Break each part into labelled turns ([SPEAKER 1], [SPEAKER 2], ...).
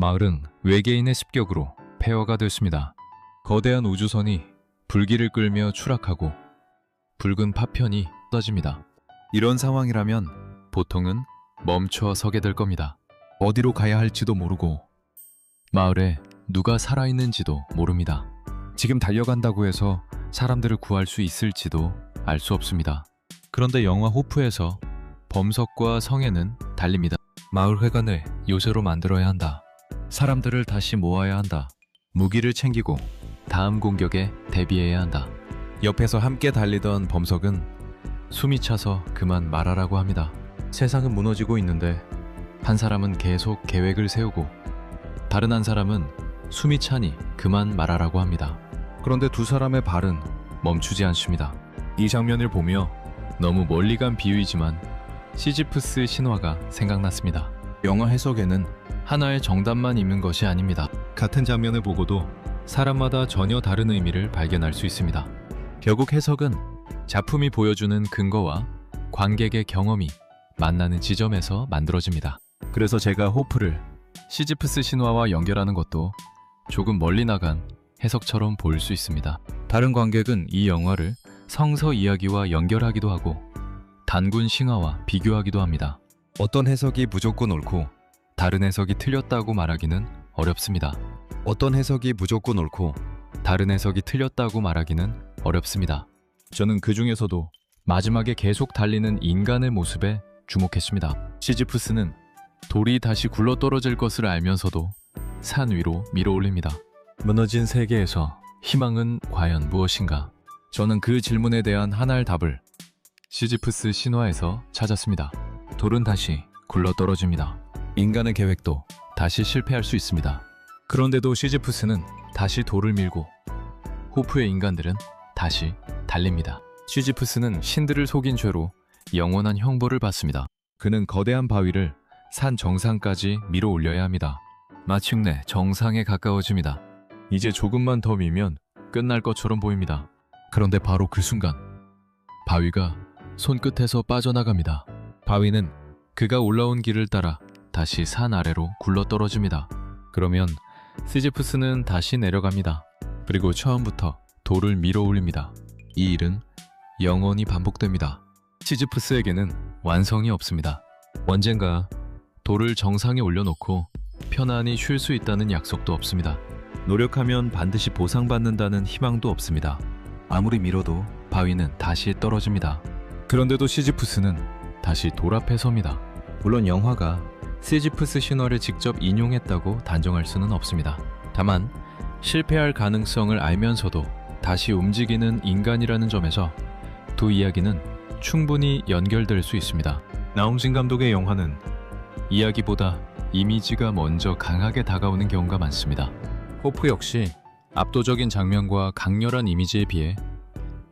[SPEAKER 1] 마을은 외계인의 습격으로 폐허가 됐습니다. 거대한 우주선이 불길을 끌며 추락하고 붉은 파편이 쏟아집니다. 이런 상황이라면 보통은 멈춰 서게 될 겁니다. 어디로 가야 할지도 모르고 마을에 누가 살아있는지도 모릅니다. 지금 달려간다고 해서 사람들을 구할 수 있을지도 알 수 없습니다. 그런데 영화 호프에서 범석과 성애는 달립니다. 마을 회관을 요새로 만들어야 한다. 사람들을 다시 모아야 한다. 무기를 챙기고 다음 공격에 대비해야 한다. 옆에서 함께 달리던 범석은 숨이 차서 그만 말하라고 합니다. 세상은 무너지고 있는데 한 사람은 계속 계획을 세우고 다른 한 사람은 숨이 차니 그만 말하라고 합니다. 그런데 두 사람의 발은 멈추지 않습니다. 이 장면을 보며 너무 멀리 간 비유이지만 시지프스 신화가 생각났습니다. 영화 해석에는 하나의 정답만 있는 것이 아닙니다. 같은 장면을 보고도 사람마다 전혀 다른 의미를 발견할 수 있습니다. 결국 해석은 작품이 보여주는 근거와 관객의 경험이 만나는 지점에서 만들어집니다. 그래서 제가 호프를 시지프스 신화와 연결하는 것도 조금 멀리 나간 해석처럼 보일 수 있습니다. 다른 관객은 이 영화를 성서 이야기와 연결하기도 하고 단군 신화와 비교하기도 합니다. 어떤 해석이 무조건 옳고 다른 해석이 틀렸다고 말하기는 어렵습니다. 어떤 해석이 무조건 옳고 다른 해석이 틀렸다고 말하기는 어렵습니다. 저는 그 중에서도 마지막에 계속 달리는 인간의 모습에 주목했습니다. 시지프스는 돌이 다시 굴러떨어질 것을 알면서도 산 위로 밀어올립니다. 무너진 세계에서 희망은 과연 무엇인가? 저는 그 질문에 대한 하나의 답을 시지프스 신화에서 찾았습니다. 돌은 다시 굴러떨어집니다. 인간의 계획도 다시 실패할 수 있습니다. 그런데도 시지프스는 다시 돌을 밀고 호프의 인간들은 다시 달립니다. 시지프스는 신들을 속인 죄로 영원한 형벌을 받습니다. 그는 거대한 바위를 산 정상까지 밀어 올려야 합니다. 마침내 정상에 가까워집니다. 이제 조금만 더 밀면 끝날 것처럼 보입니다. 그런데 바로 그 순간 바위가 손끝에서 빠져나갑니다. 바위는 그가 올라온 길을 따라 다시 산 아래로 굴러떨어집니다. 그러면 시지프스는 다시 내려갑니다. 그리고 처음부터 돌을 밀어 올립니다. 이 일은 영원히 반복됩니다. 시지프스에게는 완성이 없습니다. 언젠가 돌을 정상에 올려놓고 편안히 쉴 수 있다는 약속도 없습니다. 노력하면 반드시 보상받는다는 희망도 없습니다. 아무리 밀어도 바위는 다시 떨어집니다. 그런데도 시지프스는 다시 돌 앞에 섭니다. 물론 영화가 시지프스 신화를 직접 인용했다고 단정할 수는 없습니다. 다만 실패할 가능성을 알면서도 다시 움직이는 인간이라는 점에서 두 이야기는 충분히 연결될 수 있습니다. 나홍진 감독의 영화는 이야기보다 이미지가 먼저 강하게 다가오는 경우가 많습니다. 호프 역시 압도적인 장면과 강렬한 이미지에 비해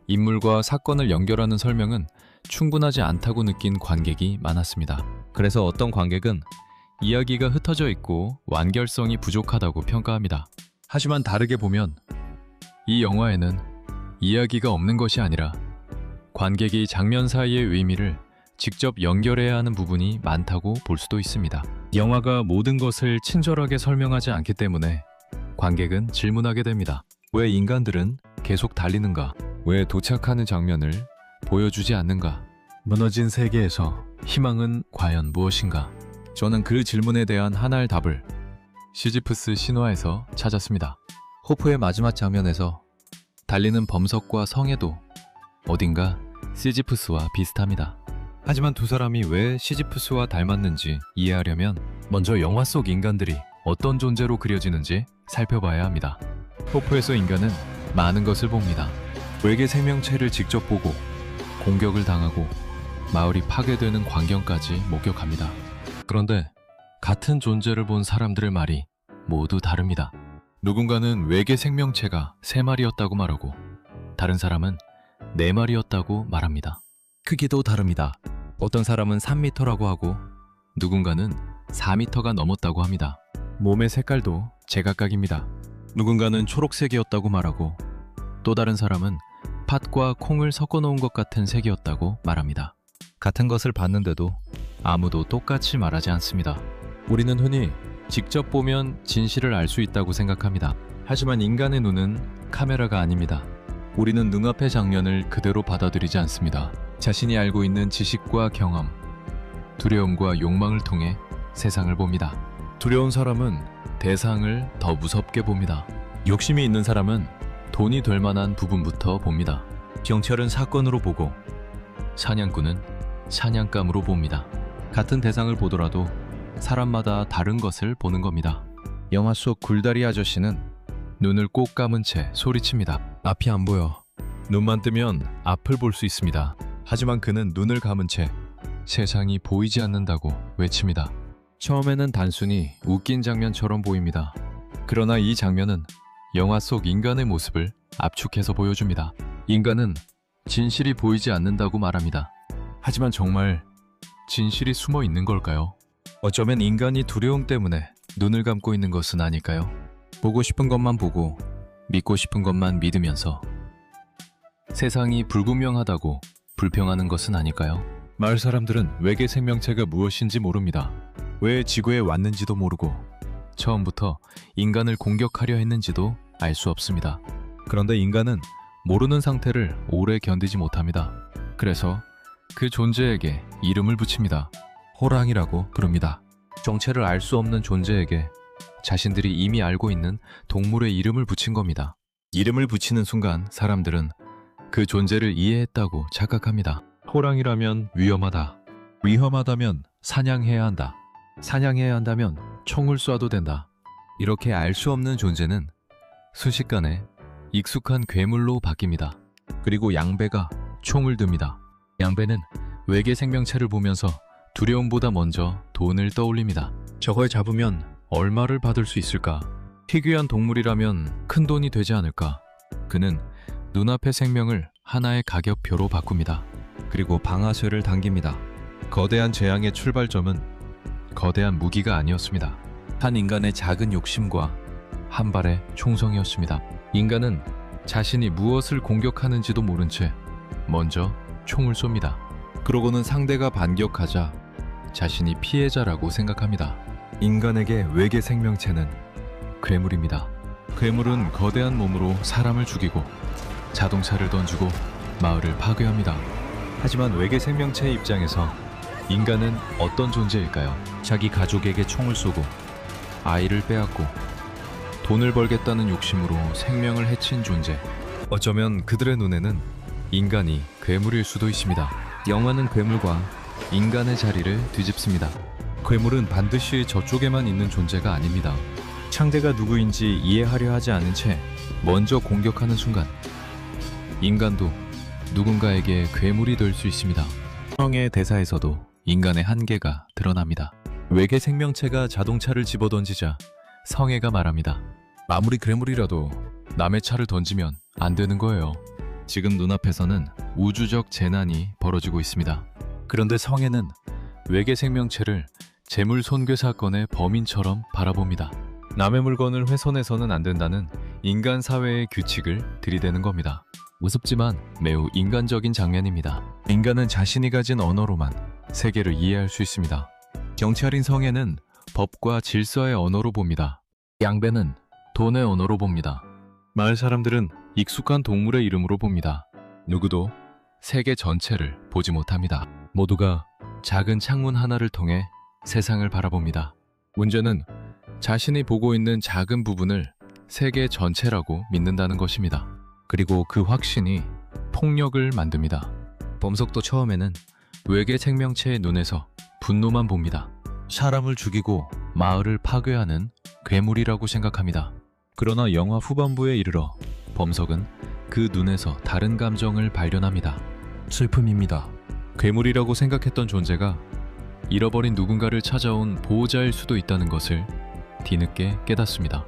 [SPEAKER 1] 인물과 사건을 연결하는 설명은 충분하지 않다고 느낀 관객이 많았습니다. 그래서 어떤 관객은 이야기가 흩어져 있고 완결성이 부족하다고 평가합니다. 하지만 다르게 보면 이 영화에는 이야기가 없는 것이 아니라 관객이 장면 사이의 의미를 직접 연결해야 하는 부분이 많다고 볼 수도 있습니다. 영화가 모든 것을 친절하게 설명하지 않기 때문에 관객은 질문하게 됩니다. 왜 인간들은 계속 달리는가? 왜 도착하는 장면을 보여주지 않는가? 무너진 세계에서 희망은 과연 무엇인가? 저는 그 질문에 대한 하나의 답을 시지프스 신화에서 찾았습니다. 호프의 마지막 장면에서 달리는 범석과 성애도 어딘가 시지프스와 비슷합니다. 하지만 두 사람이 왜 시지프스와 닮았는지 이해하려면 먼저 영화 속 인간들이 어떤 존재로 그려지는지 살펴봐야 합니다. 호프에서 인간은 많은 것을 봅니다. 외계 생명체를 직접 보고 공격을 당하고 마을이 파괴되는 광경까지 목격합니다. 그런데 같은 존재를 본 사람들의 말이 모두 다릅니다. 누군가는 외계 생명체가 3마리였다고 말하고 다른 사람은 4마리였다고 말합니다. 크기도 다릅니다. 어떤 사람은 3m라고 하고 누군가는 4m가 넘었다고 합니다. 몸의 색깔도 제각각입니다. 누군가는 초록색이었다고 말하고 또 다른 사람은 팥과 콩을 섞어 놓은 것 같은 색이었다고 말합니다. 같은 것을 봤는데도 아무도 똑같이 말하지 않습니다. 우리는 흔히 직접 보면 진실을 알 수 있다고 생각합니다. 하지만 인간의 눈은 카메라가 아닙니다. 우리는 눈앞의 장면을 그대로 받아들이지 않습니다. 자신이 알고 있는 지식과 경험, 두려움과 욕망을 통해 세상을 봅니다. 두려운 사람은 대상을 더 무섭게 봅니다. 욕심이 있는 사람은 돈이 될 만한 부분부터 봅니다. 경찰은 사건으로 보고 사냥꾼은 사냥감으로 봅니다. 같은 대상을 보더라도 사람마다 다른 것을 보는 겁니다. 영화 속 굴다리 아저씨는 눈을 꼭 감은 채 소리칩니다. 앞이 안 보여. 눈만 뜨면 앞을 볼 수 있습니다. 하지만 그는 눈을 감은 채 세상이 보이지 않는다고 외칩니다. 처음에는 단순히 웃긴 장면처럼 보입니다. 그러나 이 장면은 영화 속 인간의 모습을 압축해서 보여줍니다. 인간은 진실이 보이지 않는다고 말합니다. 하지만 정말 진실이 숨어 있는 걸까요? 어쩌면 인간이 두려움 때문에 눈을 감고 있는 것은 아닐까요? 보고 싶은 것만 보고 믿고 싶은 것만 믿으면서 세상이 불분명하다고 불평하는 것은 아닐까요? 마을 사람들은 외계 생명체가 무엇인지 모릅니다. 왜 지구에 왔는지도 모르고 처음부터 인간을 공격하려 했는지도 알 수 없습니다. 그런데 인간은 모르는 상태를 오래 견디지 못합니다. 그래서 그 존재에게 이름을 붙입니다. 호랑이라고 부릅니다. 정체를 알 수 없는 존재에게 자신들이 이미 알고 있는 동물의 이름을 붙인 겁니다. 이름을 붙이는 순간 사람들은 그 존재를 이해했다고 착각합니다. 호랑이라면 위험하다. 위험하다면 사냥해야 한다. 사냥해야 한다면 총을 쏴도 된다. 이렇게 알 수 없는 존재는 순식간에 익숙한 괴물로 바뀝니다. 그리고 양배가 총을 듭니다. 양배는 외계 생명체를 보면서 두려움보다 먼저 돈을 떠올립니다. 저걸 잡으면 얼마를 받을 수 있을까? 희귀한 동물이라면 큰 돈이 되지 않을까? 그는 눈앞의 생명을 하나의 가격표로 바꿉니다. 그리고 방아쇠를 당깁니다. 거대한 재앙의 출발점은 거대한 무기가 아니었습니다. 한 인간의 작은 욕심과 한 발의 총성이었습니다. 인간은 자신이 무엇을 공격하는지도 모른 채 먼저 총을 쏩니다. 그러고는 상대가 반격하자 자신이 피해자라고 생각합니다. 인간에게 외계 생명체는 괴물입니다. 괴물은 거대한 몸으로 사람을 죽이고 자동차를 던지고 마을을 파괴합니다. 하지만 외계 생명체의 입장에서 인간은 어떤 존재일까요? 자기 가족에게 총을 쏘고 아이를 빼앗고 돈을 벌겠다는 욕심으로 생명을 해친 존재. 어쩌면 그들의 눈에는 인간이 괴물일 수도 있습니다. 영화는 괴물과 인간의 자리를 뒤집습니다. 괴물은 반드시 저쪽에만 있는 존재가 아닙니다. 상대가 누구인지 이해하려 하지 않은 채 먼저 공격하는 순간 인간도 누군가에게 괴물이 될 수 있습니다. 성의 대사에서도 인간의 한계가 드러납니다. 외계 생명체가 자동차를 집어던지자 성애가 말합니다. 아무리 괴물이라도 남의 차를 던지면 안 되는 거예요. 지금 눈앞에서는 우주적 재난이 벌어지고 있습니다. 그런데 성애는 외계 생명체를 재물 손괴 사건의 범인처럼 바라봅니다. 남의 물건을 훼손해서는 안 된다는 인간 사회의 규칙을 들이대는 겁니다. 무섭지만 매우 인간적인 장면입니다. 인간은 자신이 가진 언어로만 세계를 이해할 수 있습니다. 경찰인 성애는 법과 질서의 언어로 봅니다. 양배는 돈의 언어로 봅니다. 마을 사람들은 익숙한 동물의 이름으로 봅니다. 누구도 세계 전체를 보지 못합니다. 모두가 작은 창문 하나를 통해 세상을 바라봅니다. 문제는 자신이 보고 있는 작은 부분을 세계 전체라고 믿는다는 것입니다. 그리고 그 확신이 폭력을 만듭니다. 범석도 처음에는 외계 생명체의 눈에서 분노만 봅니다. 사람을 죽이고 마을을 파괴하는 괴물이라고 생각합니다. 그러나 영화 후반부에 이르러 범석은 그 눈에서 다른 감정을 발견합니다. 슬픔입니다. 괴물이라고 생각했던 존재가 잃어버린 누군가를 찾아온 보호자일 수도 있다는 것을 뒤늦게 깨닫습니다.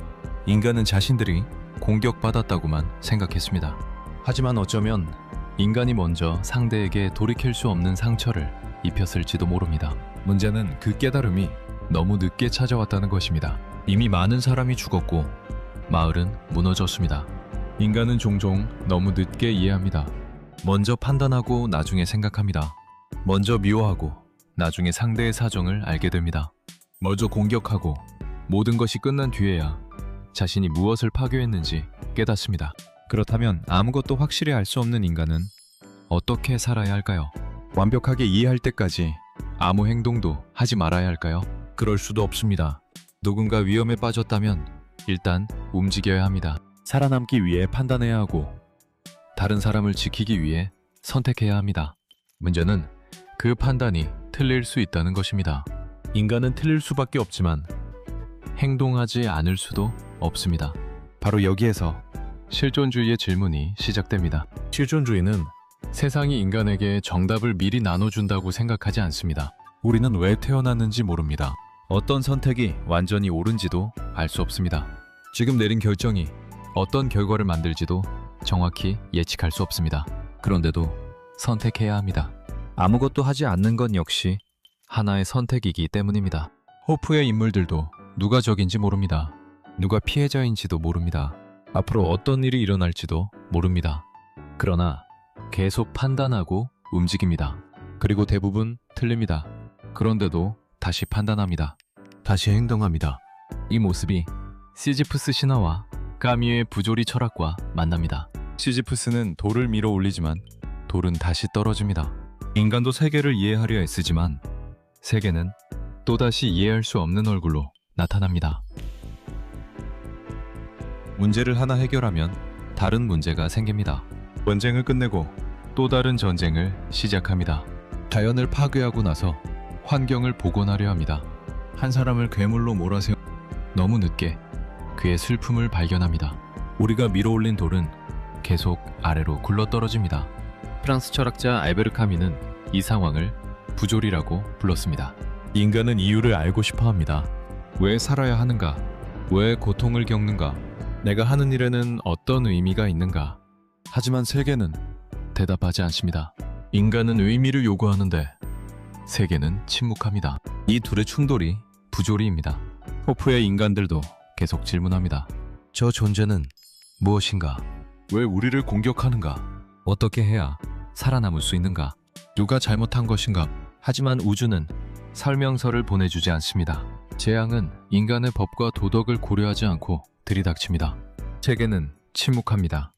[SPEAKER 1] 인간은 자신들이 공격받았다고만 생각했습니다. 하지만 어쩌면 인간이 먼저 상대에게 돌이킬 수 없는 상처를 입혔을지도 모릅니다. 문제는 그 깨달음이 너무 늦게 찾아왔다는 것입니다. 이미 많은 사람이 죽었고 마을은 무너졌습니다. 인간은 종종 너무 늦게 이해합니다. 먼저 판단하고 나중에 생각합니다. 먼저 미워하고 나중에 상대의 사정을 알게 됩니다. 먼저 공격하고 모든 것이 끝난 뒤에야 자신이 무엇을 파괴했는지 깨닫습니다. 그렇다면 아무것도 확실히 알 수 없는 인간은 어떻게 살아야 할까요? 완벽하게 이해할 때까지 아무 행동도 하지 말아야 할까요? 그럴 수도 없습니다. 누군가 위험에 빠졌다면 일단 움직여야 합니다. 살아남기 위해 판단해야 하고 다른 사람을 지키기 위해 선택해야 합니다. 문제는 그 판단이 틀릴 수 있다는 것입니다. 인간은 틀릴 수밖에 없지만 행동하지 않을 수도 없습니다. 바로 여기에서 실존주의의 질문이 시작됩니다. 실존주의는 세상이 인간에게 정답을 미리 나눠준다고 생각하지 않습니다. 우리는 왜 태어났는지 모릅니다. 어떤 선택이 완전히 옳은지도 알 수 없습니다. 지금 내린 결정이 어떤 결과를 만들지도 정확히 예측할 수 없습니다. 그런데도 선택해야 합니다. 아무것도 하지 않는 건 역시 하나의 선택이기 때문입니다. 호프의 인물들도 누가 적인지 모릅니다. 누가 피해자인지도 모릅니다. 앞으로 어떤 일이 일어날지도 모릅니다. 그러나 계속 판단하고 움직입니다. 그리고 대부분 틀립니다. 그런데도 다시 판단합니다. 다시 행동합니다. 이 모습이 시지프스 신화와 까미의 부조리 철학과 만납니다. 시지프스는 돌을 밀어 올리지만 돌은 다시 떨어집니다. 인간도 세계를 이해하려 애쓰지만 세계는 또다시 이해할 수 없는 얼굴로 나타납니다. 문제를 하나 해결하면 다른 문제가 생깁니다. 전쟁을 끝내고 또 다른 전쟁을 시작합니다. 자연을 파괴하고 나서 환경을 복원하려 합니다. 한 사람을 괴물로 몰아세워 너무 늦게 그의 슬픔을 발견합니다. 우리가 밀어올린 돌은 계속 아래로 굴러떨어집니다. 프랑스 철학자 알베르 카미는 이 상황을 부조리라고 불렀습니다. 인간은 이유를 알고 싶어 합니다. 왜 살아야 하는가? 왜 고통을 겪는가? 내가 하는 일에는 어떤 의미가 있는가? 하지만 세계는 대답하지 않습니다. 인간은 의미를 요구하는데 세계는 침묵합니다. 이 둘의 충돌이 부조리입니다. 호프의 인간들도 계속 질문합니다. 저 존재는 무엇인가? 왜 우리를 공격하는가? 어떻게 해야 살아남을 수 있는가? 누가 잘못한 것인가? 하지만 우주는 설명서를 보내주지 않습니다. 재앙은 인간의 법과 도덕을 고려하지 않고 들이닥칩니다. 세계는 침묵합니다.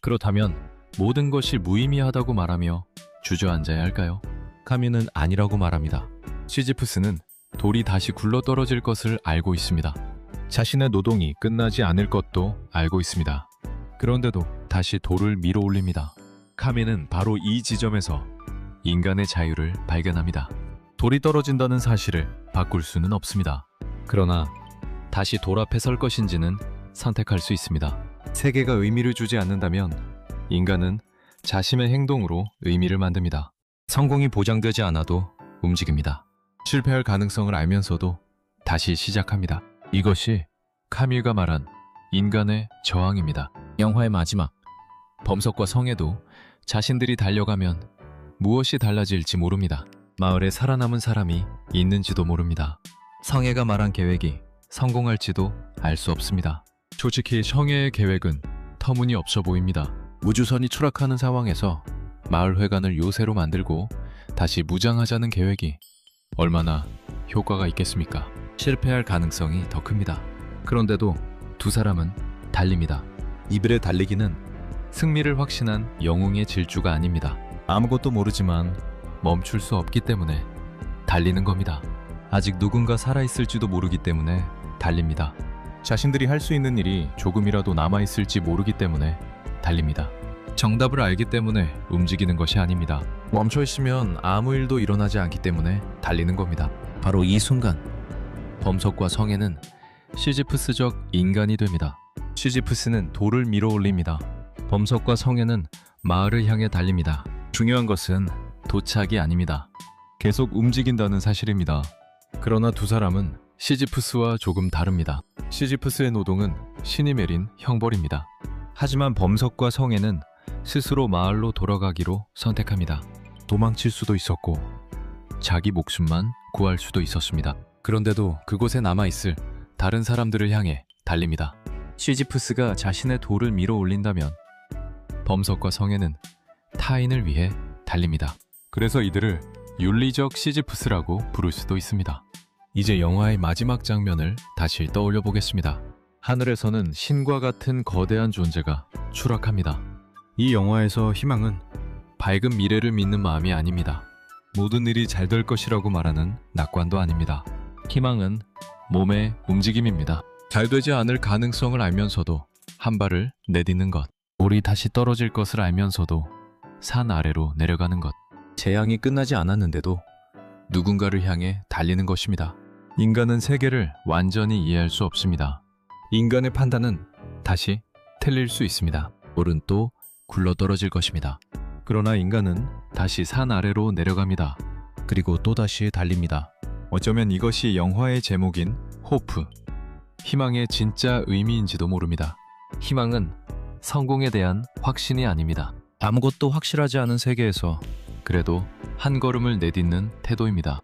[SPEAKER 1] 그렇다면 모든 것이 무의미하다고 말하며 주저앉아야 할까요? 카미는 아니라고 말합니다. 시지프스는 돌이 다시 굴러떨어질 것을 알고 있습니다. 자신의 노동이 끝나지 않을 것도 알고 있습니다. 그런데도 다시 돌을 밀어 올립니다. 카미는 바로 이 지점에서 인간의 자유를 발견합니다. 돌이 떨어진다는 사실을 바꿀 수는 없습니다. 그러나 다시 돌 앞에 설 것인지는 선택할 수 있습니다. 세계가 의미를 주지 않는다면 인간은 자신의 행동으로 의미를 만듭니다. 성공이 보장되지 않아도 움직입니다. 실패할 가능성을 알면서도 다시 시작합니다. 이것이 카밀가 말한 인간의 저항입니다. 영화의 마지막, 범석과 성에도 자신들이 달려가면 무엇이 달라질지 모릅니다. 마을에 살아남은 사람이 있는지도 모릅니다. 성애가 말한 계획이 성공할지도 알 수 없습니다. 솔직히 성애의 계획은 터무니없어 보입니다. 우주선이 추락하는 상황에서 마을 회관을 요새로 만들고 다시 무장하자는 계획이 얼마나 효과가 있겠습니까? 실패할 가능성이 더 큽니다. 그런데도 두 사람은 달립니다. 이들의 달리기는 승리를 확신한 영웅의 질주가 아닙니다. 아무것도 모르지만 멈출 수 없기 때문에 달리는 겁니다. 아직 누군가 살아있을지도 모르기 때문에 달립니다. 자신들이 할 수 있는 일이 조금이라도 남아있을지 모르기 때문에 달립니다. 정답을 알기 때문에 움직이는 것이 아닙니다. 멈춰있으면 아무 일도 일어나지 않기 때문에 달리는 겁니다. 바로 이 순간 범석과 성애는 시지프스적 인간이 됩니다. 시지프스는 돌을 밀어 올립니다. 범석과 성애는 마을을 향해 달립니다. 중요한 것은 도착이 아닙니다. 계속 움직인다는 사실입니다. 그러나 두 사람은 시지프스와 조금 다릅니다. 시지프스의 노동은 신이 내린 형벌입니다. 하지만 범석과 성애는 스스로 마을로 돌아가기로 선택합니다. 도망칠 수도 있었고 자기 목숨만 구할 수도 있었습니다. 그런데도 그곳에 남아있을 다른 사람들을 향해 달립니다. 시지프스가 자신의 돌을 밀어 올린다면 범석과 성애는 타인을 위해 달립니다. 그래서 이들을 윤리적 시지프스라고 부를 수도 있습니다. 이제 영화의 마지막 장면을 다시 떠올려 보겠습니다. 하늘에서는 신과 같은 거대한 존재가 추락합니다. 이 영화에서 희망은 밝은 미래를 믿는 마음이 아닙니다. 모든 일이 잘 될 것이라고 말하는 낙관도 아닙니다. 희망은 몸의 움직임입니다. 잘 되지 않을 가능성을 알면서도 한 발을 내딛는 것. 우리 다시 떨어질 것을 알면서도 산 아래로 내려가는 것. 재앙이 끝나지 않았는데도 누군가를 향해 달리는 것입니다. 인간은 세계를 완전히 이해할 수 없습니다. 인간의 판단은 다시 틀릴 수 있습니다. 물은 또 굴러떨어질 것입니다. 그러나 인간은 다시 산 아래로 내려갑니다. 그리고 또다시 달립니다. 어쩌면 이것이 영화의 제목인 호프, 희망의 진짜 의미인지도 모릅니다. 희망은 성공에 대한 확신이 아닙니다. 아무것도 확실하지 않은 세계에서 그래도 한 걸음을 내딛는 태도입니다.